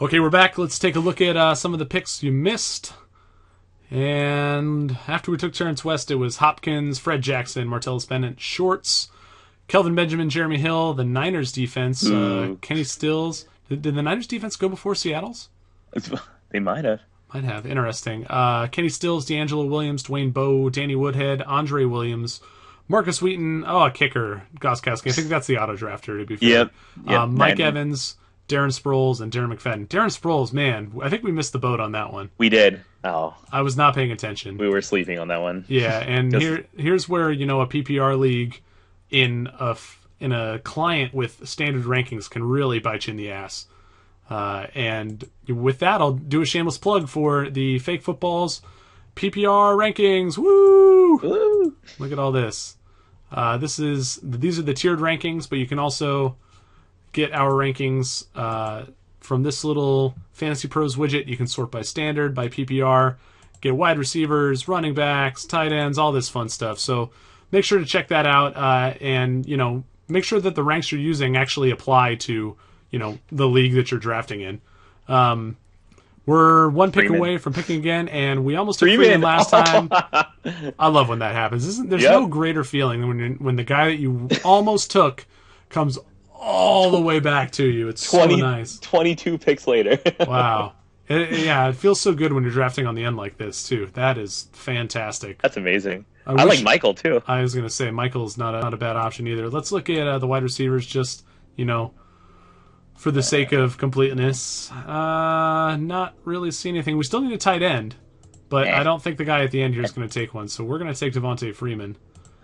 Okay, we're back. Let's take a look at some of the picks you missed. And after we took Terrence West, it was Hopkins, Fred Jackson, Martellus Bennett, Shorts, Kelvin Benjamin, Jeremy Hill, the Niners defense, Kenny Stills. Did the Niners defense go before Seattle's? They might have. Might have. Interesting. Kenny Stills, D'Angelo Williams, Dwayne Bowe, Danny Woodhead, Andre Williams, Marcus Wheaton, a kicker, Goskowski. I think that's the auto drafter, to be fair. Yep. Mike Evans, Darren Sproles, and Darren McFadden. Darren Sproles, man, I think we missed the boat on that one. We did. Oh. I was not paying attention. We were sleeping on that one. Yeah, and here's where, a PPR league in a client with standard rankings can really bite you in the ass. And with that, I'll do a shameless plug for the Fake Footballs PPR rankings. Woo! Woo! Look at all this. These are the tiered rankings, but you can also get our rankings from this little Fantasy Pros widget. You can sort by standard, by PPR, get wide receivers, running backs, tight ends, all this fun stuff. So make sure to check that out, and make sure that the ranks you're using actually apply to the league that you're drafting in. We're one pick away from picking again, and we almost took Freeman last time. I love when that happens. There's no greater feeling than when the guy that you almost took comes all the way back to you. It's so nice. 22 picks later. Wow. It feels so good when you're drafting on the end like this, too. That is fantastic. That's amazing. I like Michael, too. I was going to say, Michael's not a bad option either. Let's look at the wide receivers just, for the sake of completeness. Not really seeing anything. We still need a tight end, but I don't think the guy at the end here is going to take one, so we're going to take Devontae Freeman.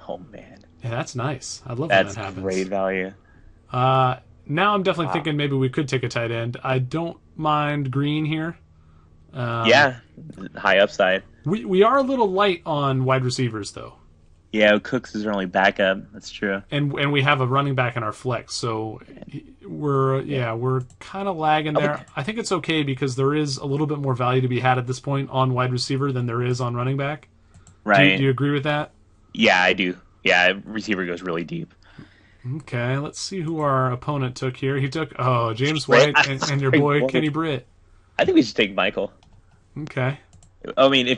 Oh, man. Yeah, that's nice. I love when that happens. That's great value. Now I'm definitely thinking maybe we could take a tight end. I don't mind Green here. High upside. We are a little light on wide receivers, though. Yeah, Cooks is our only backup. That's true. And we have a running back in our flex, so we're kind of lagging there. I think it's okay because there is a little bit more value to be had at this point on wide receiver than there is on running back. Right. Do you agree with that? Yeah, I do. Yeah, receiver goes really deep. Okay, let's see who our opponent took here. He took James White and your boy Kenny Britt. I think we should take Michael. Okay. I mean,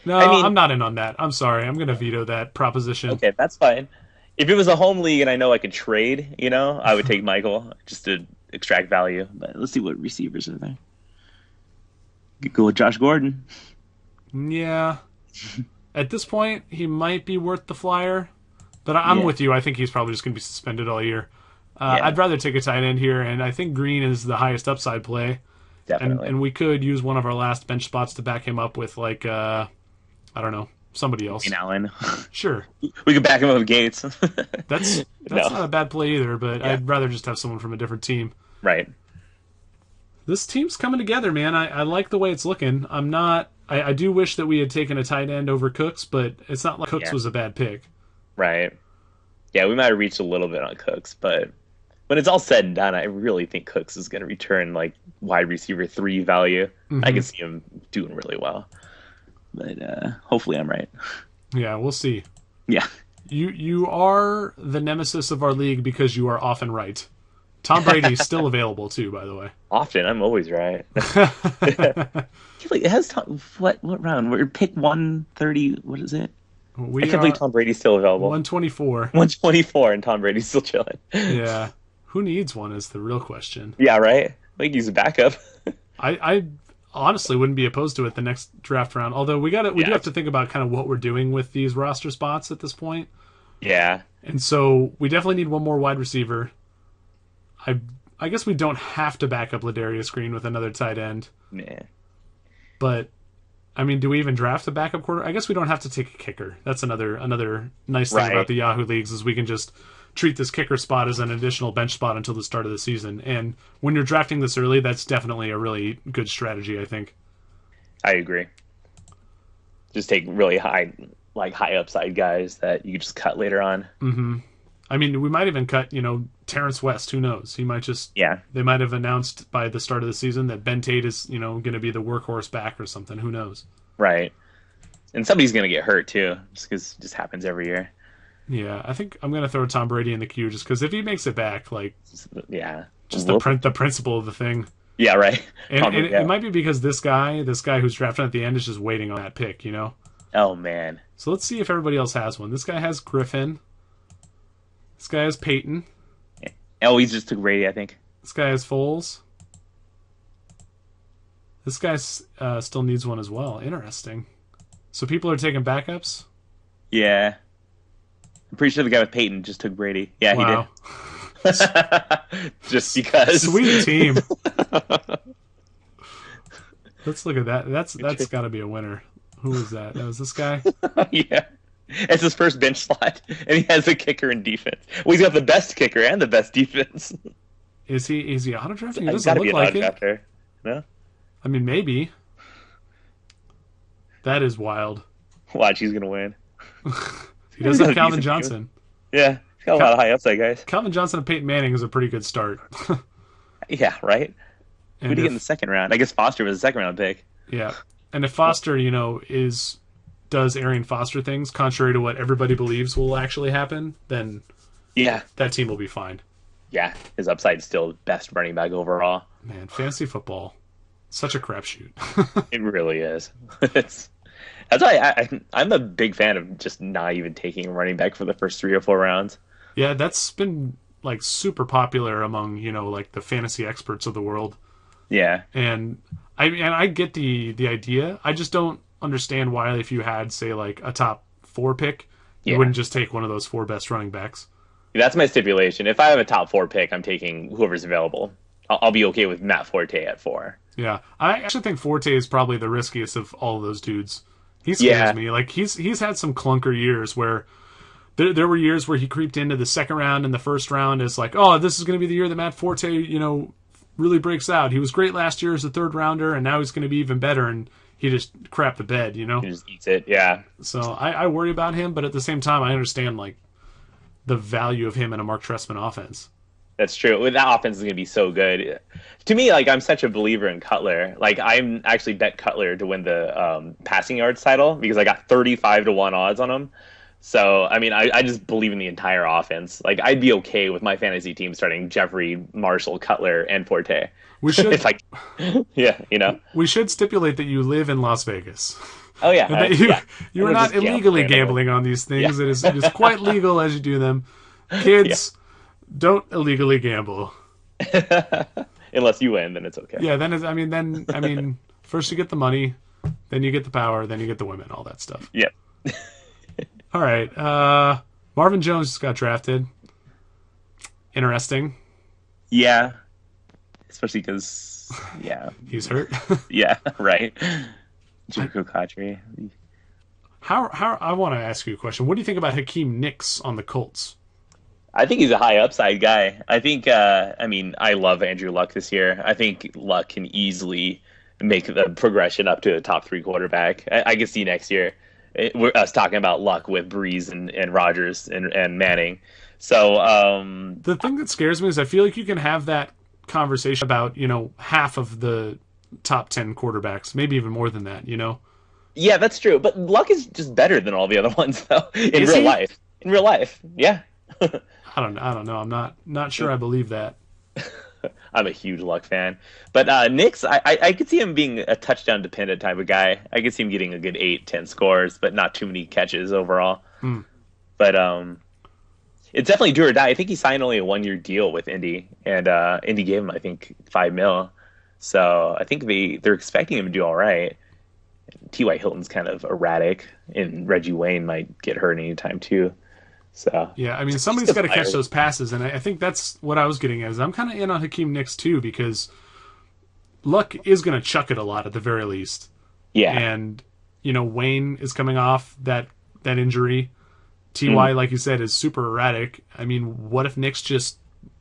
I'm not in on that. I'm sorry. I'm going to veto that proposition. Okay, that's fine. If it was a home league and I know I could trade, I would take Michael just to extract value. But let's see what receivers are there. You could go with Josh Gordon. Yeah. At this point, he might be worth the flyer. But I'm with you. I think he's probably just going to be suspended all year. I'd rather take a tight end here, and I think Green is the highest upside play. Definitely. And we could use one of our last bench spots to back him up with, I don't know, somebody else. Allen. Sure. We could back him up with Gates. That's not a bad play either, but I'd rather just have someone from a different team. Right. This team's coming together, man. I like the way it's looking. I do wish that we had taken a tight end over Cooks, but it's not like Cooks was a bad pick. Right. Yeah, we might have reached a little bit on Cooks, but when it's all said and done, I really think Cooks is going to return wide receiver 3 value. Mm-hmm. I can see him doing really well. But hopefully I'm right. Yeah, we'll see. Yeah. You are the nemesis of our league because you are often right. Tom Brady's still available too, by the way. Often, I'm always right. It has what round? We're pick 130. What is it? I can't believe Tom Brady's still available. 124. 124, and Tom Brady's still chilling. Yeah. Who needs one is the real question. Yeah, right? I think he's a backup. I honestly wouldn't be opposed to it the next draft round. Although we do have to think about kind of what we're doing with these roster spots at this point. Yeah. And so we definitely need one more wide receiver. I guess we don't have to back up Ladarius Green with another tight end. Yeah. But I mean, do we even draft a backup quarter? I guess we don't have to take a kicker. That's another nice thing about the Yahoo leagues is we can just treat this kicker spot as an additional bench spot until the start of the season. And when you're drafting this early, that's definitely a really good strategy, I think. I agree. Just take really high upside guys that you just cut later on. Mm-hmm. I mean, we might even cut, Terrence West. Who knows? He might just... Yeah. They might have announced by the start of the season that Ben Tate is, going to be the workhorse back or something. Who knows? Right. And somebody's going to get hurt, too, just because it just happens every year. Yeah, I think I'm going to throw Tom Brady in the queue just because if he makes it back, yeah. Just the principle of the thing. Yeah, right. And it might be because this guy who's drafted at the end is just waiting on that pick, you know? Oh, man. So let's see if everybody else has one. This guy has Griffin. This guy has Peyton. Oh, he just took Brady, I think. This guy has Foles. This guy still needs one as well. Interesting. So people are taking backups? Yeah. I'm pretty sure the guy with Peyton just took Brady. Yeah, wow. He did. Just because. Sweet team. Let's look at that. That's got to be a winner. Who was that? That was this guy? Yeah. It's his first bench slot, and he has a kicker and defense. Well, he's got the best kicker and the best defense. Is he auto drafting? He He's doesn't got to look be an like auto it. drafter. No? I mean, maybe. That is wild. Watch, he's going to win. He does have Calvin Johnson. Yeah, he's got a lot of high upside guys. Calvin Johnson and Peyton Manning is a pretty good start. Yeah, right? Who did he get in the second round? I guess Foster was a second round pick. Yeah. And if Foster, does Arian Foster things contrary to what everybody believes will actually happen, then that team will be fine. Yeah, his upside's still best running back overall. Man, fantasy football, such a crapshoot. It really is. That's why I'm a big fan of just not even taking a running back for the first 3 or 4 rounds. Yeah, that's been like super popular among like the fantasy experts of the world. Yeah, and I get the idea. I just don't understand why, if you had, say, like a top 4 pick, you wouldn't just take one of those 4 best running backs. That's my stipulation. If I have a top 4 pick, I'm taking whoever's available. I'll be okay with Matt Forte at 4. Yeah, I actually think Forte is probably the riskiest of all of those dudes. He scares me. Like he's had some clunker years where there were years where he creeped into the second round and the first round as like, oh, this is going to be the year that Matt Forte, really breaks out. He was great last year as a 3rd rounder, and now he's going to be even better. And he just crapped the bed, He just eats it, yeah. So I worry about him, but at the same time, I understand like the value of him in a Mark Trestman offense. That's true. That offense is going to be so good. To me, like, I'm such a believer in Cutler. Like, I'm actually bet Cutler to win the passing yards title because I got 35-1 odds on him. So, I mean, I just believe in the entire offense. Like, I'd be okay with my fantasy team starting Jeffrey, Marshall, Cutler, and Forte. We should, it's like, yeah, We should stipulate that you live in Las Vegas. Oh yeah, that you are not illegally gambling on these things. Yeah. It is quite legal as you do them. Kids, don't illegally gamble. Unless you win, then it's okay. Yeah, then first you get the money, then you get the power, then you get the women, all that stuff. Yep. All right. Marvin Jones just got drafted. Interesting. Yeah. Especially because, he's hurt. Yeah, right. Jericho Cotchery. How I want to ask you a question. What do you think about Hakeem Nicks on the Colts? I think he's a high upside guy. I think, I love Andrew Luck this year. I think Luck can easily make the progression up to a top 3 quarterback. I can see next year we're us talking about Luck with Breeze and Rodgers and Manning. So the thing that scares me is I feel like you can have that conversation about half of the top 10 quarterbacks, maybe even more than that. Yeah, that's true. But Luck is just better than all the other ones, though. In real life, yeah. I don't know. I'm not sure I believe that. I'm a huge Luck fan, but Knicks, I could see him being a touchdown dependent type of guy. I could see him getting a good 8-10 scores, but not too many catches overall. But it's definitely do or die. I think he signed only a 1-year deal with Indy, and Indy gave him, I think, $5 million. So I think they're expecting him to do all right. T.Y. Hilton's kind of erratic, and Reggie Wayne might get hurt anytime too. So yeah, somebody's got to catch those passes, and I think that's what I was getting at. Is I'm kind of in on Hakeem Nicks too, because Luck is going to chuck it a lot at the very least. Yeah, and Wayne is coming off that injury. Ty, like you said, is super erratic. What if Nicks just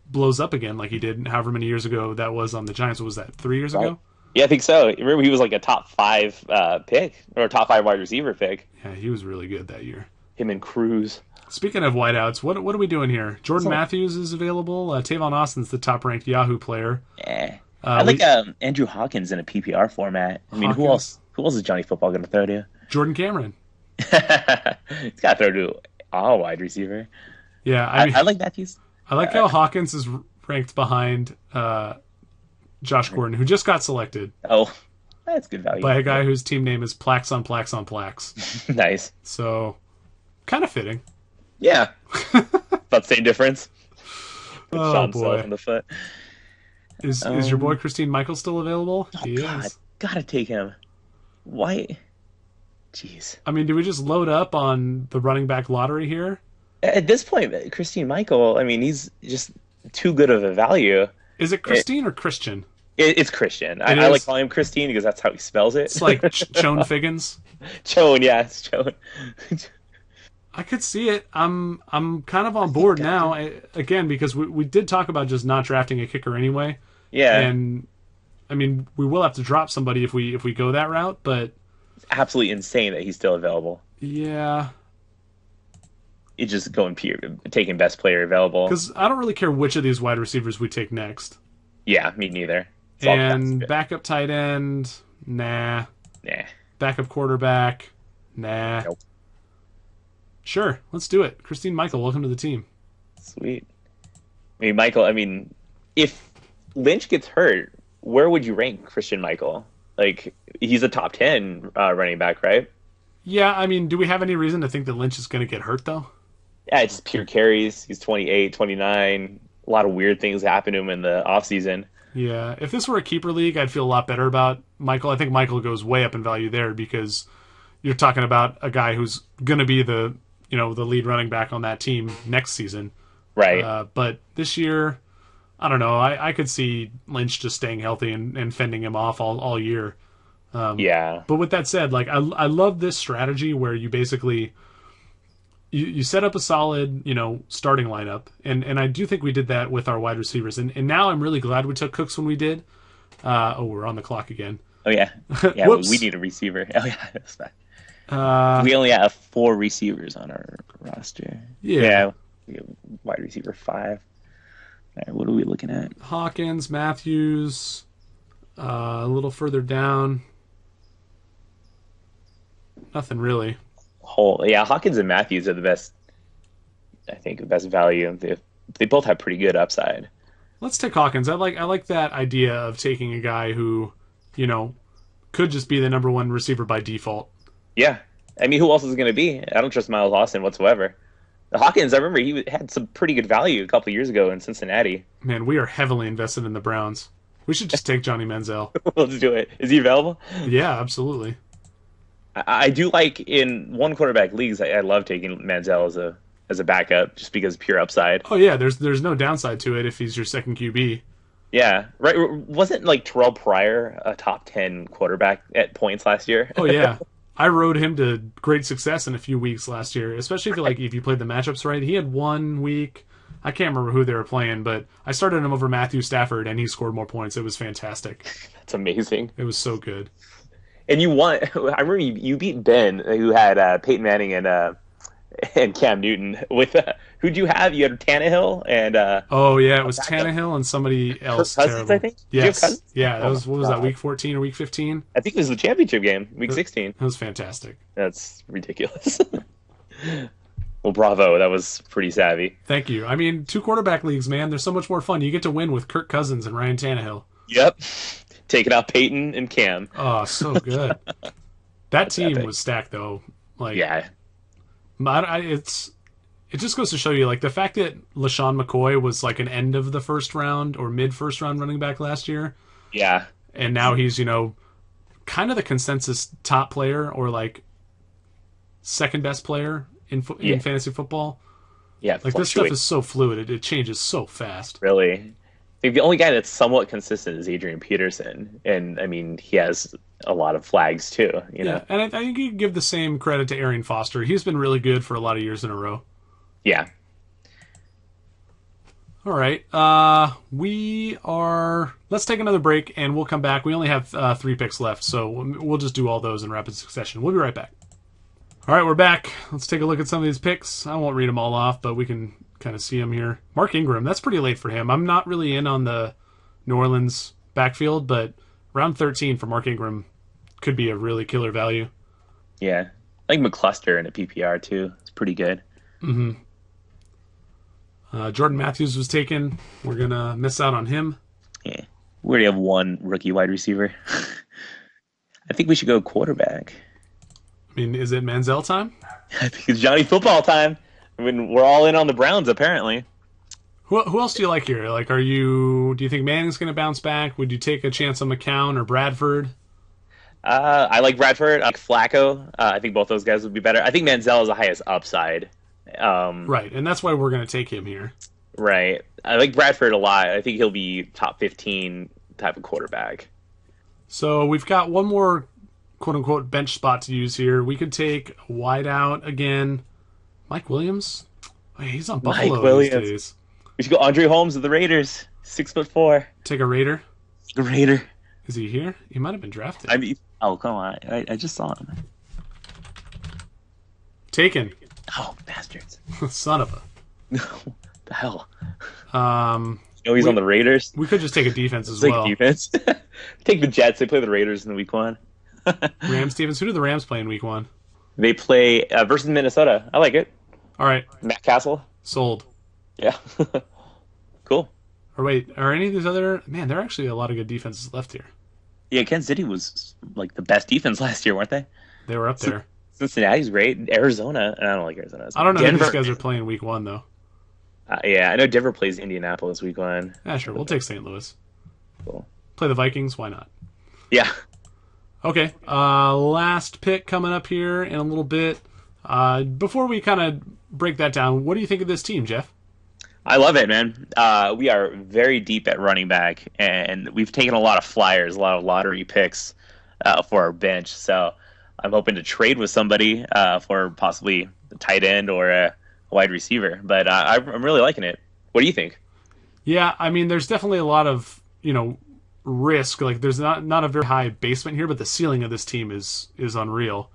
blows up again like he did however many years ago that was on the Giants? What was that, 3 years ago? Yeah, I think so. Remember, he was like a top 5 pick, or a top 5 wide receiver pick. Yeah, he was really good that year. Him and Cruz. Speaking of wideouts, what are we doing here? Jordan Matthews is available. Tavon Austin's the top-ranked Yahoo player. Yeah, I like Andrew Hawkins in a PPR format. Who else is Johnny Football going to throw to? Jordan Cameron. He's got to throw to a wide receiver. Yeah, I like Matthews. I like how Hawkins is ranked behind Josh Gordon, who just got selected Oh, that's good value. by a guy whose team name is Plax on Plax on Plax. Nice. So, kind of fitting. Yeah. About the same difference. Oh, Shot boy. himself in the foot. Is your boy Christine Michael still available? He God, is. gotta take him. Why? Jeez. I mean, do we just load up on the running back lottery here? At this point, Christine Michael, I mean, he's just too good of a value. Is it Christine or Christian? It's Christian. I is? like calling him Christine because that's how he spells it. It's like Chone Figgins. Chone, yeah, it's Chone. I could see it. I'm kind of on board now. Again, because we did talk about just not drafting a kicker anyway. Yeah. And I mean, we will have to drop somebody if we go that route, but It's absolutely insane that he's still available. yeah. It's just going taking best player available. Because I don't really care which of these wide receivers we take next. Yeah, me neither. It's all And backup tight end, nah. Nah. Backup quarterback, nah. Nope. Sure, let's do it. Christine Michael, welcome to the team. Sweet. I mean, Michael, if Lynch gets hurt, where would you rank Christian Michael? Like, he's a top 10 running back, right? Yeah, I mean, do we have any reason to think that Lynch is going to get hurt, though? Yeah, it's just pure carries. He's 28, 29. A lot of weird things happen to him in the offseason. Yeah, if this were a keeper league, I'd feel a lot better about Michael. I think Michael goes way up in value there because you're talking about a guy who's going to be the lead running back on that team next season. Right. But this year, I don't know. I could see Lynch just staying healthy and fending him off all year. Yeah. But with that said, like I love this strategy where you basically you set up a solid, starting lineup. And I do think we did that with our wide receivers. And now I'm really glad we took Cooks when we did. We're on the clock again. Oh, yeah. Yeah, we need a receiver. Oh, yeah. That's fine. We only have 4 receivers on our roster. Yeah. We have wide receiver 5. All right, what are we looking at? Hawkins, Matthews, a little further down. Nothing really. Hawkins and Matthews are the best, I think, the best value. They both have pretty good upside. Let's take Hawkins. I like that idea of taking a guy who, could just be the number one receiver by default. Yeah. I mean, who else is it going to be? I don't trust Miles Austin whatsoever. Hawkins, I remember he had some pretty good value a couple of years ago in Cincinnati. Man, we are heavily invested in the Browns. We should just take Johnny Manziel. Let's do it. Is he available? Yeah, absolutely. I do like in one quarterback leagues. I love taking Manziel as a backup just because of pure upside. Oh yeah, there's no downside to it if he's your second QB. Yeah, right. Wasn't like Terrell Pryor a top 10 quarterback at points last year? Oh yeah, I rode him to great success in a few weeks last year, especially if you played the matchups right. He had 1 week. I can't remember who they were playing, but I started him over Matthew Stafford, and he scored more points. It was fantastic. That's amazing. It was so good. And you won. I remember you beat Ben, who had Peyton Manning and Cam Newton. With who'd you have? You had Tannehill and. Oh yeah, it was Tannehill and somebody else. Cousins, terrible. I think. Yes. Yeah, that was what was that? Week 14 or week 15? I think it was the championship game, week 16. It was fantastic. That's ridiculous. Well, bravo. That was pretty savvy. Thank you. I mean, 2 quarterback leagues, man. They're so much more fun. You get to win with Kirk Cousins and Ryan Tannehill. Yep. Taking out Peyton and Cam. Oh, so good. That team was stacked, though. Like, yeah. It just goes to show you, like, the fact that LaShawn McCoy was like an end of the first round or mid first round running back last year. Yeah. And now he's, kind of the consensus top player or like second best player in fantasy football. Yeah. Like, this stuff is so fluid. It changes so fast. Really. I think the only guy that's somewhat consistent is Adrian Peterson. And, I mean, he has a lot of flags, too. Yeah, and I think you can give the same credit to Arian Foster. He's been really good for a lot of years in a row. Yeah. All right. Let's take another break, and we'll come back. We only have 3 picks left, so we'll just do all those in rapid succession. We'll be right back. All right, we're back. Let's take a look at some of these picks. I won't read them all off, but we can kind of see them here. Mark Ingram, that's pretty late for him. I'm not really in on the New Orleans backfield, but round 13 for Mark Ingram could be a really killer value. Yeah. I like McCluster in a PPR, too. It's pretty good. Mm-hmm. Jordan Matthews was taken. We're going to miss out on him. Yeah. We already have one rookie wide receiver. I think we should go quarterback. I mean, is it Manziel time? I think it's Johnny football time. I mean, we're all in on the Browns, apparently. Who else do you like here? Like, do you think Manning's going to bounce back? Would you take a chance on McCown or Bradford? I like Bradford. I like Flacco. I think both those guys would be better. I think Manziel is the highest upside. Right, and that's why we're going to take him here. Right. I like Bradford a lot. I think he'll be top 15 type of quarterback. So we've got one more quote-unquote bench spot to use here. We could take a wideout again. Mike Williams? Oh, he's on Buffalo these days. We should go Andre Holmes of the Raiders. 6'4". Take a Raider? A Raider. Is he here? He might have been drafted. I mean, oh, come on. I just saw him. Taken. Oh, bastards. Son of a... No. The hell? He's on the Raiders. We could just take a defense as well. Defense. Take the Jets. They play the Raiders in week 1. Rams defense. Who do the Rams play in week 1? They play versus Minnesota. I like it. All right. Matt Castle. Sold. Yeah. Cool. Or wait, are any of these other... Man, there are actually a lot of good defenses left here. Yeah, Kansas City was like the best defense last year, weren't they? They were up there. Cincinnati's great. Arizona. I don't like Arizona. I don't know who these guys are playing week 1, though. Yeah, I know Denver plays Indianapolis week 1. Yeah, sure. We'll take St. Louis. Cool. Play the Vikings. Why not? Yeah. Okay. Last pick coming up here in a little bit. Before we kind of break that down, what do you think of this team, Jeff? I love it, man. We are very deep at running back, and we've taken a lot of flyers, a lot of lottery picks for our bench. So I'm hoping to trade with somebody for possibly a tight end or a wide receiver. But I'm really liking it. What do you think? Yeah, I mean, there's definitely a lot of, risk. Like, there's not a very high basement here, but the ceiling of this team is unreal.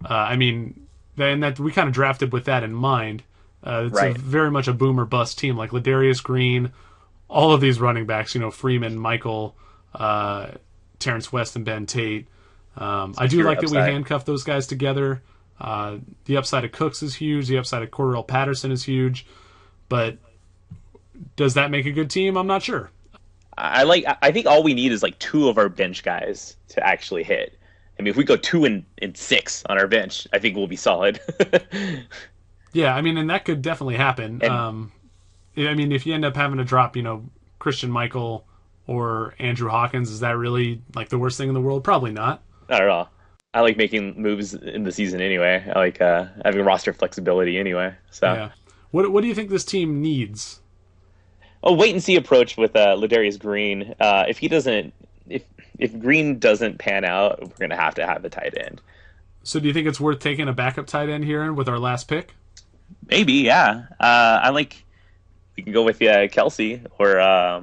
I mean, and that we kind of drafted with that in mind. It's right. very much a boom or bust team, like Ladarius Green, all of these running backs, Freeman, Michael, Terrence West, and Ben Tate. I do like that we handcuff those guys together. The upside of Cooks is huge. The upside of Cordell Patterson is huge. But does that make a good team? I'm not sure. I think all we need is like 2 of our bench guys to actually hit. I mean, if we go 2 and 6 on our bench, I think we'll be solid. Yeah, I mean, and that could definitely happen. I mean, if you end up having to drop, Christian Michael or Andrew Hawkins, is that really like the worst thing in the world? Probably not. Not at all. I like making moves in the season anyway. I like having roster flexibility anyway. So, yeah. What do you think this team needs? A wait and see approach with Ladarius Green. If Green doesn't pan out, we're gonna have to have a tight end. So, do you think it's worth taking a backup tight end here with our last pick? Maybe, yeah. We can go with Kelsey, or I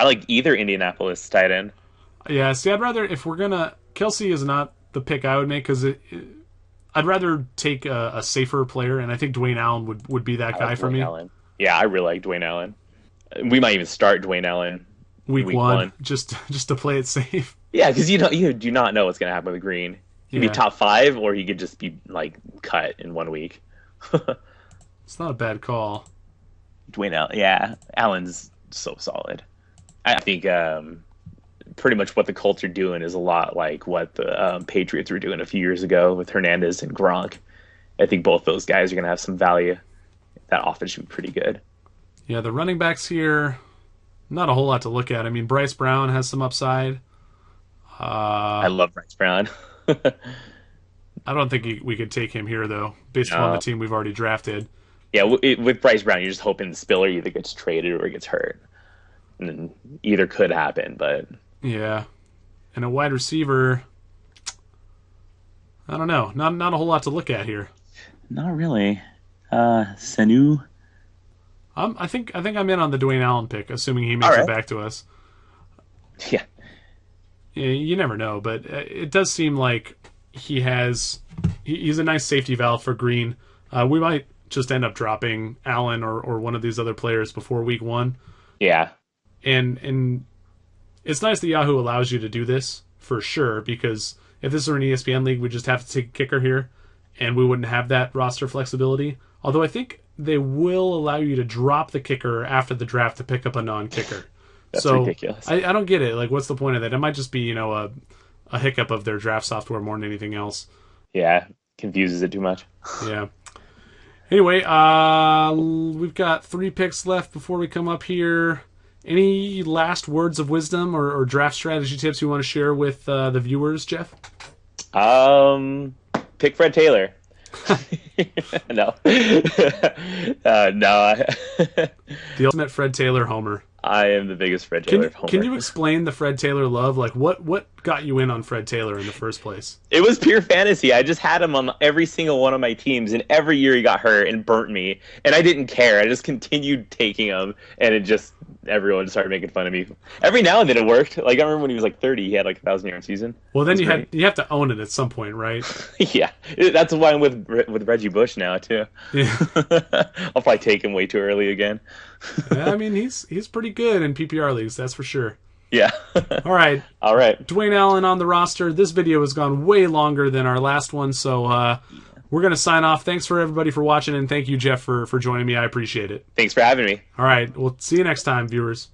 like either Indianapolis tight end. Yeah, see, I'd rather, if we're gonna, Kelsey is not the pick I would make, because I'd rather take a safer player, and I think Dwayne Allen would be that guy for me. Allen. Yeah, I really like Dwayne Allen. We might even start Dwayne Allen week one, just to play it safe. Yeah, because you do not know what's going to happen with Green. He could be top 5, or he could just be like cut in 1 week. It's not a bad call. Dwayne Allen, yeah, Allen's so solid. I think pretty much what the Colts are doing is a lot like what the Patriots were doing a few years ago with Hernandez and Gronk. I think both those guys are going to have some value. That offense should be pretty good. Yeah, the running backs here, not a whole lot to look at. I mean, Bryce Brown has some upside. I love Bryce Brown. I don't think we could take him here, though, based on the team we've already drafted. Yeah, with Bryce Brown, you're just hoping Spiller either gets traded or gets hurt. And then either could happen, but... Yeah. And a wide receiver, I don't know. Not a whole lot to look at here. Not really. Sanu? I think I'm in on the Dwayne Allen pick, assuming he makes it back to us. Yeah. Yeah, you never know, but it does seem like he's a nice safety valve for Green. We might just end up dropping Allen or one of these other players before week 1. Yeah. And it's nice that Yahoo allows you to do this, for sure, because if this were an ESPN league, we'd just have to take a kicker here, and we wouldn't have that roster flexibility. Although I think they will allow you to drop the kicker after the draft to pick up a non-kicker. That's so ridiculous. I don't get it. Like, what's the point of that? It might just be, a hiccup of their draft software more than anything else. Yeah, confuses it too much. Yeah. Anyway, we've got 3 picks left before we come up here. Any last words of wisdom or draft strategy tips you want to share with the viewers, Jeff? Pick Fred Taylor. No. No. The ultimate Fred Taylor homer. I am the biggest Fred Taylor homer. Can you explain the Fred Taylor love? Like, what got you in on Fred Taylor in the first place? It was pure fantasy. I just had him on every single one of my teams, and every year he got hurt and burnt me, and I didn't care. I just continued taking him, and everyone started making fun of me. Every now and then it worked. Like, I remember when he was like 30, he had like 1,000-yard season. Well, then you have to own it at some point, right? Yeah, that's why I'm with Reggie Bush now too. Yeah. I'll probably take him way too early again. Yeah, I mean, he's pretty good in PPR leagues, that's for sure. Yeah. All right. Dwayne Allen on the roster. This video has gone way longer than our last one, so we're going to sign off. Thanks for everybody for watching, and thank you, Jeff, for joining me. I appreciate it. Thanks for having me. All right. We'll see you next time, viewers.